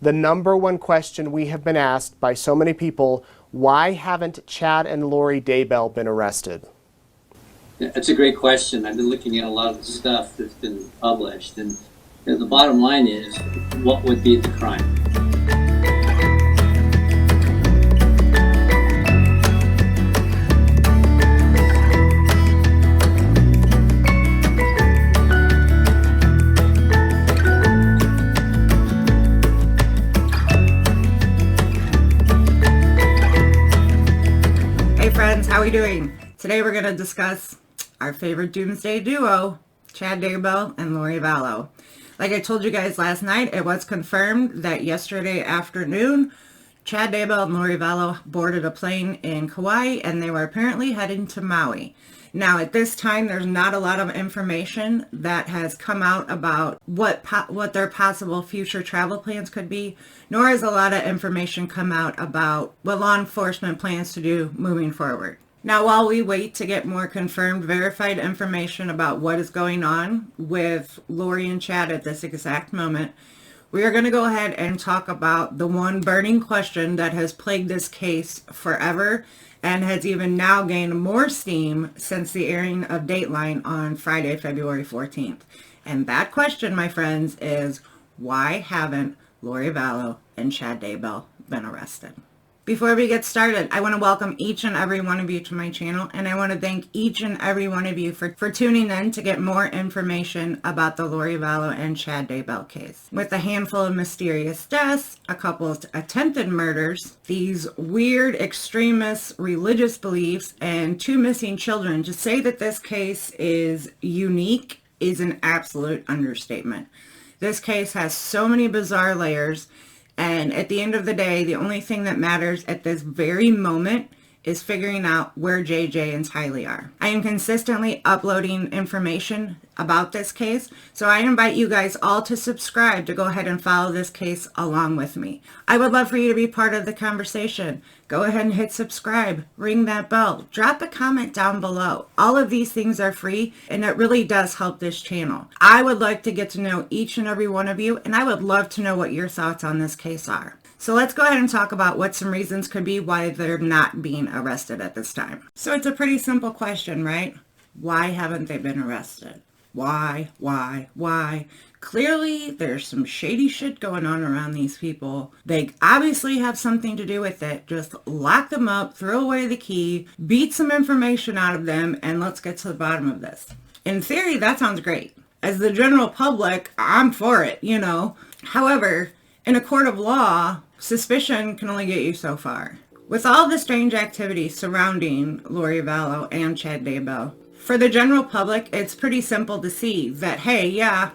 The number one question we have been asked by so many people, why haven't Chad and Lori Daybell been arrested? That's a great question. I've been looking at a lot of the stuff that's been published, and the bottom line is, what would be the crime? Hey friends, how are we doing? Today we're going to discuss our favorite doomsday duo, Chad Daybell and Lori Vallow. Like I told you guys last night, it was confirmed that yesterday afternoon, Chad Daybell and Lori Vallow boarded a plane in Kauai and they were apparently heading to Maui. Now at this time, there's not a lot of information that has come out about what their possible future travel plans could be, nor has a lot of information come out about what law enforcement plans to do moving forward. Now, while we wait to get more confirmed, verified information about what is going on with Lori and Chad at this exact moment, we are going to go ahead and talk about the one burning question that has plagued this case forever and has even now gained more steam since the airing of Dateline on Friday, February 14th. And that question, my friends, is why haven't Lori Vallow and Chad Daybell been arrested? Before we get started, I want to welcome each and every one of you to my channel, and I want to thank each and every one of you for tuning in to get more information about the Lori Vallow and Chad Daybell case. With a handful of mysterious deaths, a couple of attempted murders, these weird extremist religious beliefs, and 2 missing children, to say that this case is unique is an absolute understatement. This case has so many bizarre layers. And at the end of the day, the only thing that matters at this very moment is figuring out where JJ and Tylee are. I am consistently uploading information about this case, so I invite you guys all to subscribe to go ahead and follow this case along with me. I would love for you to be part of the conversation. Go ahead and hit subscribe, ring that bell, drop a comment down below. All of these things are free, and it really does help this channel. I would like to get to know each and every one of you, and I would love to know what your thoughts on this case are. So let's go ahead and talk about what some reasons could be why they're not being arrested at this time. So it's a pretty simple question, right? Why haven't they been arrested? Why? Clearly, there's some shady shit going on around these people. They obviously have something to do with it. Just lock them up, throw away the key, beat some information out of them, and let's get to the bottom of this. In theory, that sounds great. As the general public, I'm for it, you know. However, in a court of law, suspicion can only get you so far. With all the strange activity surrounding Lori Vallow and Chad Daybell, for the general public, it's pretty simple to see that, hey, yeah,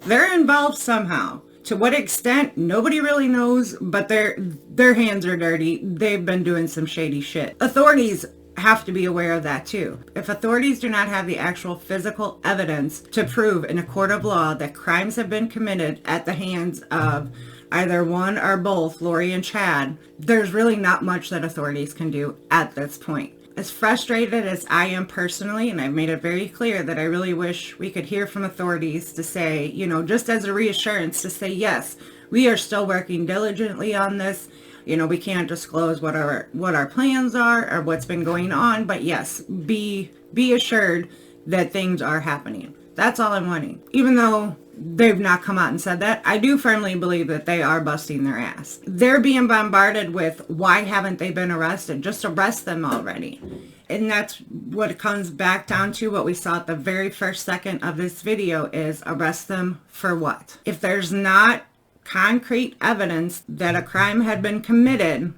they're involved somehow. To what extent, nobody really knows, but their hands are dirty. They've been doing some shady shit. Authorities have to be aware of that too. If authorities do not have the actual physical evidence to prove in a court of law that crimes have been committed at the hands of either one or both Lori and Chad, there's really not much that authorities can do at this point. As frustrated as I am personally, and I've made it very clear that I really wish we could hear from authorities to say, you know, just as a reassurance to say, yes, we are still working diligently on this. You know, we can't disclose what our plans are or what's been going on, but yes, be assured that things are happening. That's all I'm wanting. Even though they've not come out and said that, I do firmly believe that they are busting their ass. They're being bombarded with, why haven't they been arrested? Just arrest them already. And that's what it comes back down to. What we saw at the very first second of this video is, arrest them for what? If there's not concrete evidence that a crime had been committed,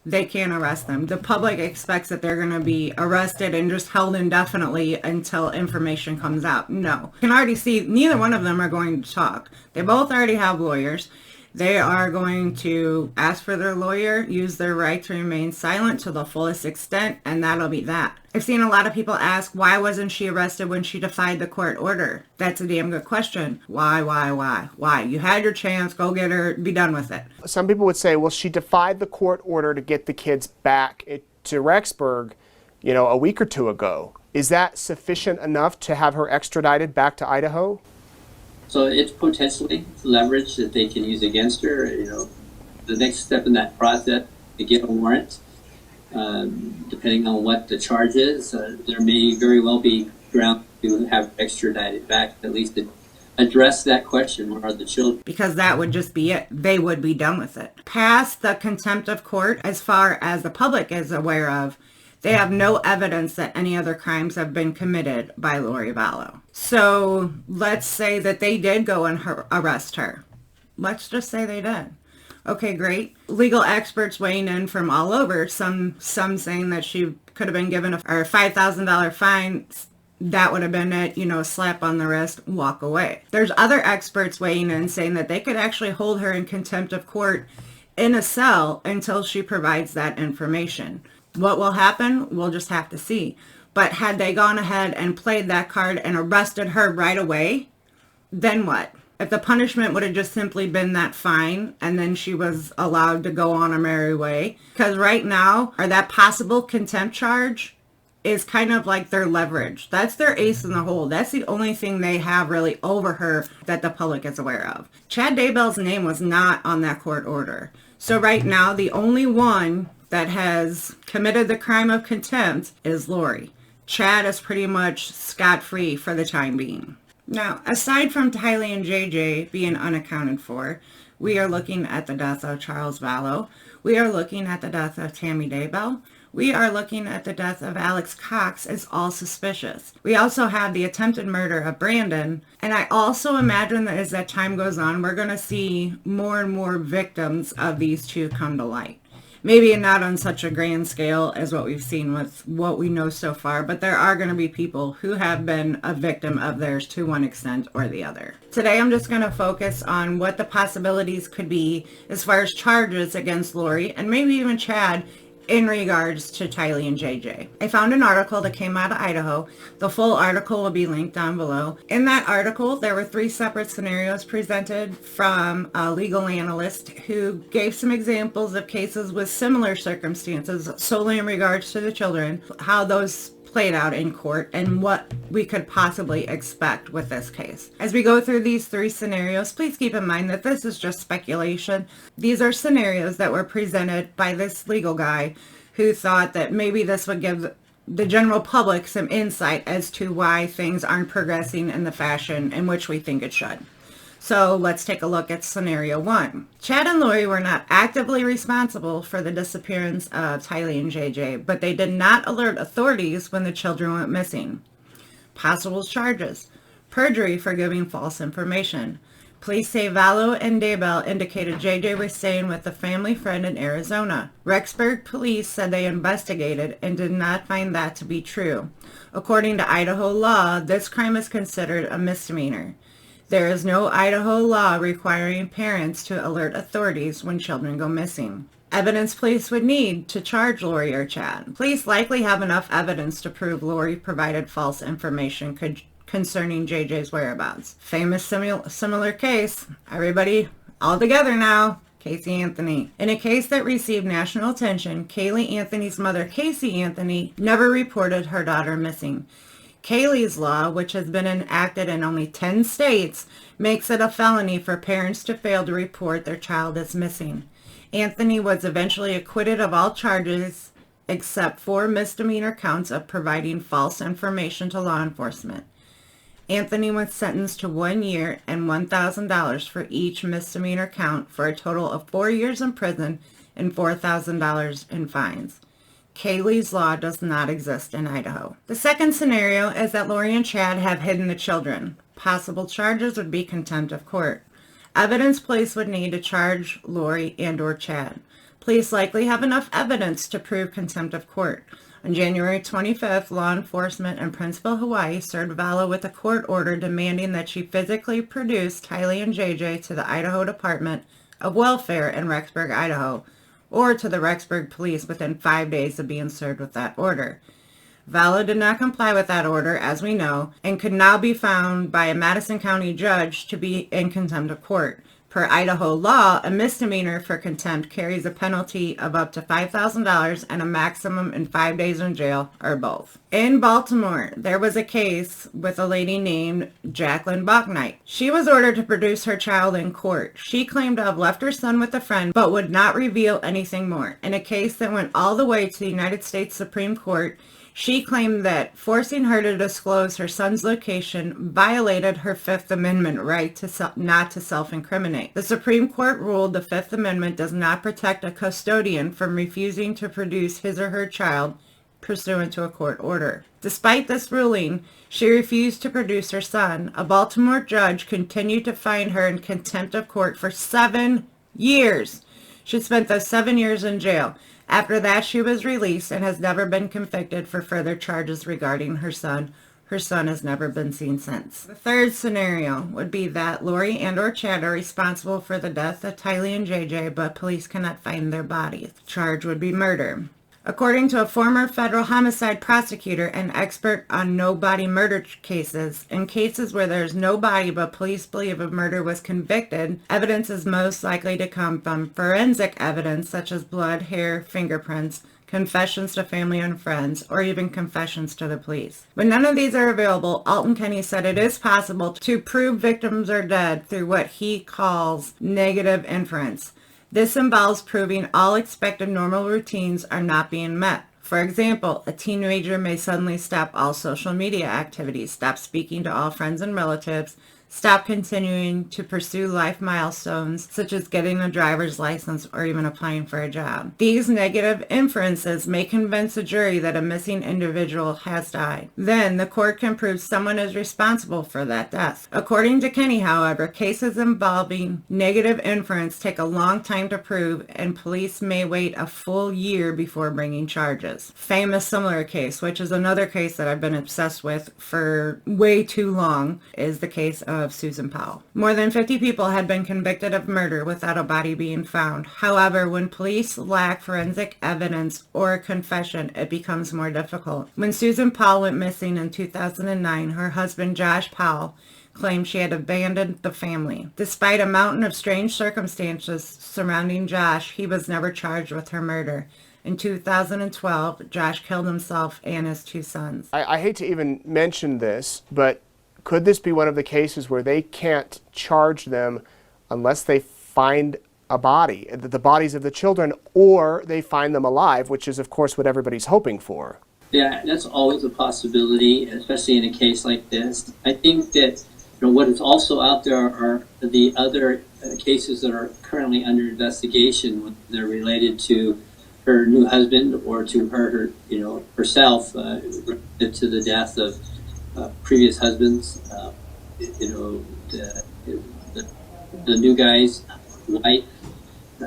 they can't arrest them. The public expects that they're going to be arrested and just held indefinitely until information comes out. No. You can already see neither one of them are going to talk. They both already have lawyers. They are going to ask for their lawyer, use their right to remain silent to the fullest extent, and that'll be that. I've seen a lot of people ask, why wasn't she arrested when she defied the court order? That's a damn good question. Why? You had your chance, go get her, be done with it. Some people would say, well, she defied the court order to get the kids back to Rexburg, you know, a week or two ago. Is that sufficient enough to have her extradited back to Idaho? So it's potentially leverage that they can use against her. The next step in that process to get a warrant, depending on what the charge is, there may very well be ground to have extradited back, at least to address that question: where are the children? Because that would just be it. They would be done with it. Past the contempt of court, as far as the public is aware of, they have no evidence that any other crimes have been committed by Lori Vallow. So let's say that they did go and arrest her. Let's just say they did. Okay, great. Legal experts weighing in from all over, some saying that she could have been given a $5,000 fine. That would have been it, a slap on the wrist, walk away. There's other experts weighing in saying that they could actually hold her in contempt of court in a cell until she provides that information. What will happen? We'll just have to see. But had they gone ahead and played that card and arrested her right away, then what? If the punishment would have just simply been that fine and then she was allowed to go on her merry way. Because right now, or that possible contempt charge is kind of like their leverage. That's their ace in the hole. That's the only thing they have really over her that the public is aware of. Chad Daybell's name was not on that court order. So right now, the only one that has committed the crime of contempt is Lori. Chad is pretty much scot-free for the time being. Now, aside from Tylee and JJ being unaccounted for, we are looking at the death of Charles Vallow. We are looking at the death of Tammy Daybell. We are looking at the death of Alex Cox as all suspicious. We also have the attempted murder of Brandon. And I also imagine that as that time goes on, we're going to see more and more victims of these two come to light. Maybe not on such a grand scale as what we've seen with what we know so far, but there are going to be people who have been a victim of theirs to one extent or the other. Today I'm just going to focus on what the possibilities could be as far as charges against Lori and maybe even Chad in regards to Tylee and JJ. I found an article that came out of Idaho. The full article will be linked down below. In that article, there were 3 separate scenarios presented from a legal analyst who gave some examples of cases with similar circumstances solely in regards to the children, how those played out in court, and what we could possibly expect with this case. As we go through these 3 scenarios, please keep in mind that this is just speculation. These are scenarios that were presented by this legal guy who thought that maybe this would give the general public some insight as to why things aren't progressing in the fashion in which we think it should. So let's take a look at scenario 1. Chad and Lori were not actively responsible for the disappearance of Tylee and JJ, but they did not alert authorities when the children went missing. Possible charges: perjury for giving false information. Police say Vallow and Daybell indicated JJ was staying with a family friend in Arizona. Rexburg police said they investigated and did not find that to be true. According to Idaho law, this crime is considered a misdemeanor. There is no Idaho law requiring parents to alert authorities when children go missing. Evidence police would need to charge Lori or Chad. Police likely have enough evidence to prove Lori provided false information concerning JJ's whereabouts. Famous similar case, everybody all together now, Casey Anthony. In a case that received national attention, Kaylee Anthony's mother, Casey Anthony, never reported her daughter missing. Kaylee's law, which has been enacted in only 10 states, makes it a felony for parents to fail to report their child as missing. Anthony was eventually acquitted of all charges except 4 misdemeanor counts of providing false information to law enforcement. Anthony was sentenced to 1 year and $1,000 for each misdemeanor count for a total of 4 years in prison and $4,000 in fines. Kaylee's law does not exist in Idaho. The second scenario is that Lori and Chad have hidden the children. Possible charges would be contempt of court. Evidence police would need to charge Lori and or Chad. Police likely have enough evidence to prove contempt of court. On January 25th, law enforcement in Princeville, Hawaii served Vallow with a court order demanding that she physically produce Tylee and JJ to the Idaho Department of Welfare in Rexburg, Idaho, or to the Rexburg police within 5 days of being served with that order. Vallow did not comply with that order, as we know, and could now be found by a Madison County judge to be in contempt of court. Per Idaho law, a misdemeanor for contempt carries a penalty of up to $5,000 and a maximum in 5 days in jail, or both. In Baltimore, there was a case with a lady named Jacqueline Bucknight. She was ordered to produce her child in court. She claimed to have left her son with a friend, but would not reveal anything more. In a case that went all the way to the United States Supreme Court, she claimed that forcing her to disclose her son's location violated her Fifth Amendment right to not to self-incriminate. The Supreme Court ruled the Fifth Amendment does not protect a custodian from refusing to produce his or her child pursuant to a court order. Despite this ruling, she refused to produce her son. A Baltimore judge continued to find her in contempt of court for 7 years. She spent those 7 years in jail. After that, she was released and has never been convicted for further charges regarding her son. Her son has never been seen since. The third scenario would be that Lori and or Chad are responsible for the death of Tylee and JJ, but police cannot find their bodies. The charge would be murder. According to a former federal homicide prosecutor and expert on no-body murder cases, in cases where there's no body but police believe a murder was convicted, evidence is most likely to come from forensic evidence such as blood, hair, fingerprints, confessions to family and friends, or even confessions to the police. When none of these are available, Alton Kenny said it is possible to prove victims are dead through what he calls negative inference. This involves proving all expected normal routines are not being met. For example, a teenager may suddenly stop all social media activities, stop speaking to all friends and relatives, stop continuing to pursue life milestones such as getting a driver's license or even applying for a job. These negative inferences may convince a jury that a missing individual has died. Then the court can prove someone is responsible for that death. According to Kenny, however, cases involving negative inference take a long time to prove, and police may wait a full year before bringing charges. Famous similar case, which is another case that I've been obsessed with for way too long, is the case of Susan Powell. More than 50 people had been convicted of murder without a body being found. However, when police lack forensic evidence or a confession, it becomes more difficult. When Susan Powell went missing in 2009, her husband Josh Powell claimed she had abandoned the family. Despite a mountain of strange circumstances surrounding Josh, he was never charged with her murder. In 2012, Josh killed himself and his 2 sons. I hate to even mention this, but could this be one of the cases where they can't charge them unless they find a body, the bodies of the children, or they find them alive, which is, of course, what everybody's hoping for? Yeah, that's always a possibility, especially in a case like this. I think that what is also out there are the other cases that are currently under investigation. They're related to her new husband or to her herself, related to the death of previous husbands, the new guy's wife.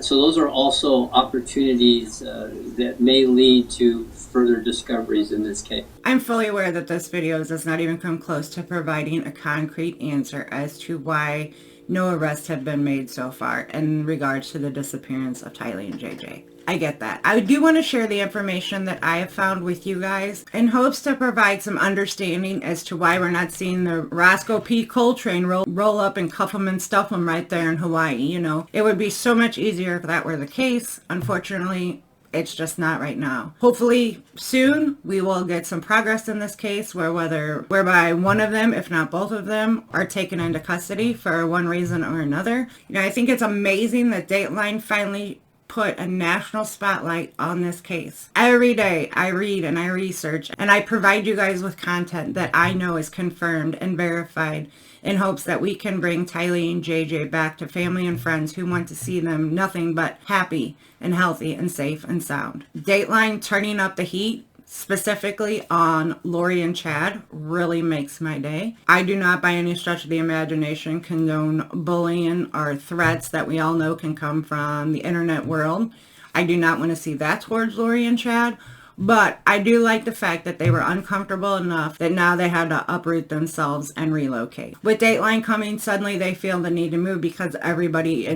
So those are also opportunities that may lead to further discoveries in this case. I'm fully aware that this video does not even come close to providing a concrete answer as to why no arrests have been made so far in regards to the disappearance of Tylee and JJ. I get that. I do want to share the information that I have found with you guys in hopes to provide some understanding as to why we're not seeing the Roscoe P. Coltrane roll up and cuff them and stuff them right there in Hawaii. It would be so much easier if that were the case. Unfortunately, it's just not right now. Hopefully soon we will get some progress in this case whereby one of them, if not both of them, are taken into custody for one reason or another. I think it's amazing that Dateline finally put a national spotlight on this case. Every day I read and I research and I provide you guys with content that I know is confirmed and verified in hopes that we can bring Tylee and JJ back to family and friends who want to see them nothing but happy and healthy and safe and sound. Dateline turning up the heat, specifically on Lori and Chad, really makes my day. I do not by any stretch of the imagination condone bullying or threats that we all know can come from the internet world. I do not want to see that towards Lori and Chad, but I do like the fact that they were uncomfortable enough that now they had to uproot themselves and relocate. With Dateline coming, suddenly they feel the need to move because everybody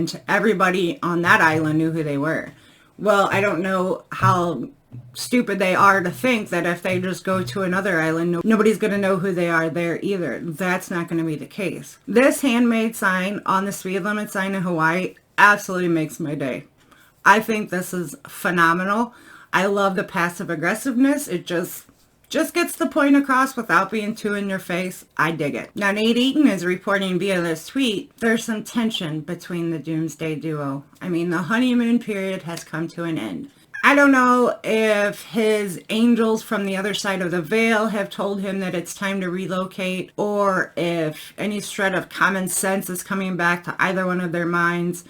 on that island knew who they were. Well, I don't know how stupid they are to think that if they just go to another island, nobody's going to know who they are there either. That's not going to be the case. This handmade sign on the speed limit sign in Hawaii absolutely makes my day. I think this is phenomenal. I love the passive aggressiveness. It just gets the point across without being too in your face. I dig it. Now, Nate Eaton is reporting via this tweet, there's some tension between the Doomsday duo. I mean, the honeymoon period has come to an end. I don't know if his angels from the other side of the veil have told him that it's time to relocate, or if any shred of common sense is coming back to either one of their minds.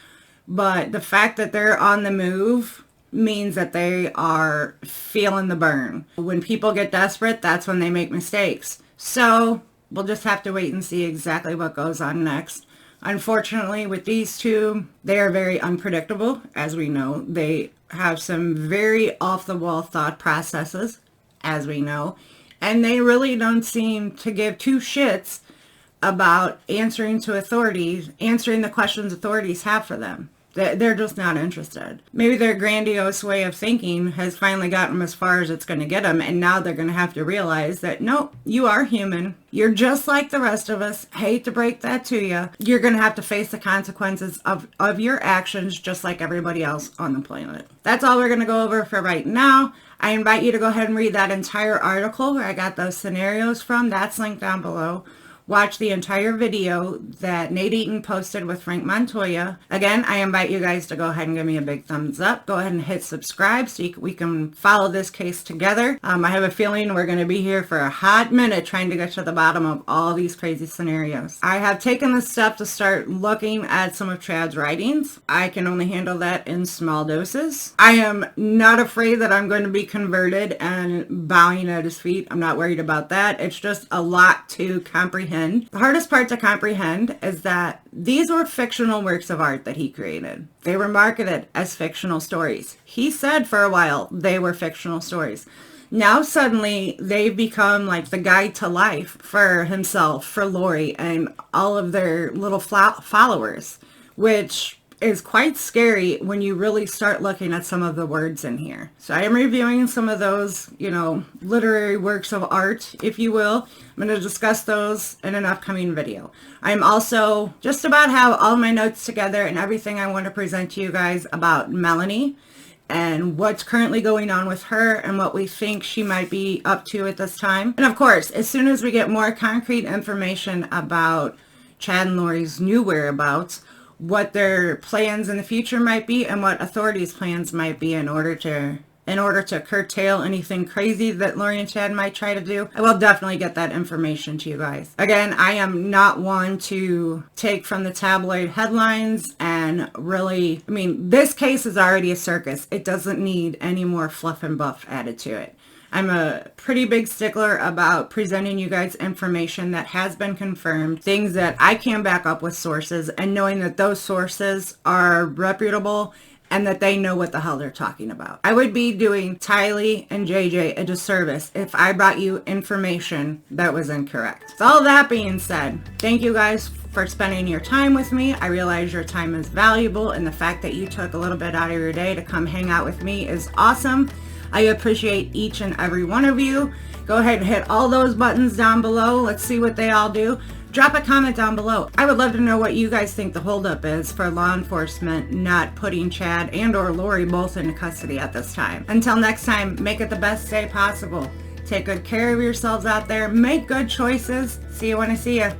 But the fact that they're on the move means that they are feeling the burn. When people get desperate, that's when they make mistakes. So we'll just have to wait and see exactly what goes on next. Unfortunately, with these two, they are very unpredictable. As we know, they have some very off-the-wall thought processes, as we know, and they really don't seem to give two shits about answering the questions authorities have for them. They're just not interested. Maybe their grandiose way of thinking has finally gotten them as far as it's going to get them, and now they're going to have to realize that, no, you are human. You're just like the rest of us. Hate to break that to you. You're going to have to face the consequences of your actions just like everybody else on the planet. That's all we're going to go over for right now. I invite you to go ahead and read that entire article where I got those scenarios from. That's linked down below. Watch the entire video that Nate Eaton posted with Frank Montoya. Again, I invite you guys to go ahead and give me a big thumbs up. Go ahead and hit subscribe so we can follow this case together. I have a feeling we're going to be here for a hot minute trying to get to the bottom of all these crazy scenarios. I have taken the step to start looking at some of Chad's writings. I can only handle that in small doses. I am not afraid that I'm going to be converted and bowing at his feet. I'm not worried about that. It's just a lot to comprehend. The hardest part to comprehend is that these were fictional works of art that he created. They were marketed as fictional stories. He said for a while they were fictional stories. Now suddenly they've become like the guide to life for himself, for Lori, and all of their little followers, which is quite scary when you really start looking at some of the words in here. So I am reviewing some of those, literary works of art, if you will. I'm going to discuss those in an upcoming video. I'm also just about have all my notes together and everything I want to present to you guys about Melanie and what's currently going on with her and what we think she might be up to at this time. And of course, as soon as we get more concrete information about Chad and Lori's new whereabouts, what their plans in the future might be, and what authorities' plans might be in order to curtail anything crazy that Lori and Chad might try to do, I will definitely get that information to you guys. Again, I am not one to take from the tabloid headlines and really, this case is already a circus. It doesn't need any more fluff and buff added to it. I'm a pretty big stickler about presenting you guys information that has been confirmed, things that I can back up with sources, and knowing that those sources are reputable and that they know what the hell they're talking about. I would be doing Tylee and JJ a disservice if I brought you information that was incorrect. So all that being said, thank you guys for spending your time with me. I realize your time is valuable, and the fact that you took a little bit out of your day to come hang out with me is awesome. I appreciate each and every one of you. Go ahead and hit all those buttons down below. Let's see what they all do. Drop a comment down below. I would love to know what you guys think the holdup is for law enforcement not putting Chad and or Lori both into custody at this time. Until next time, make it the best day possible. Take good care of yourselves out there. Make good choices. See you when I see you.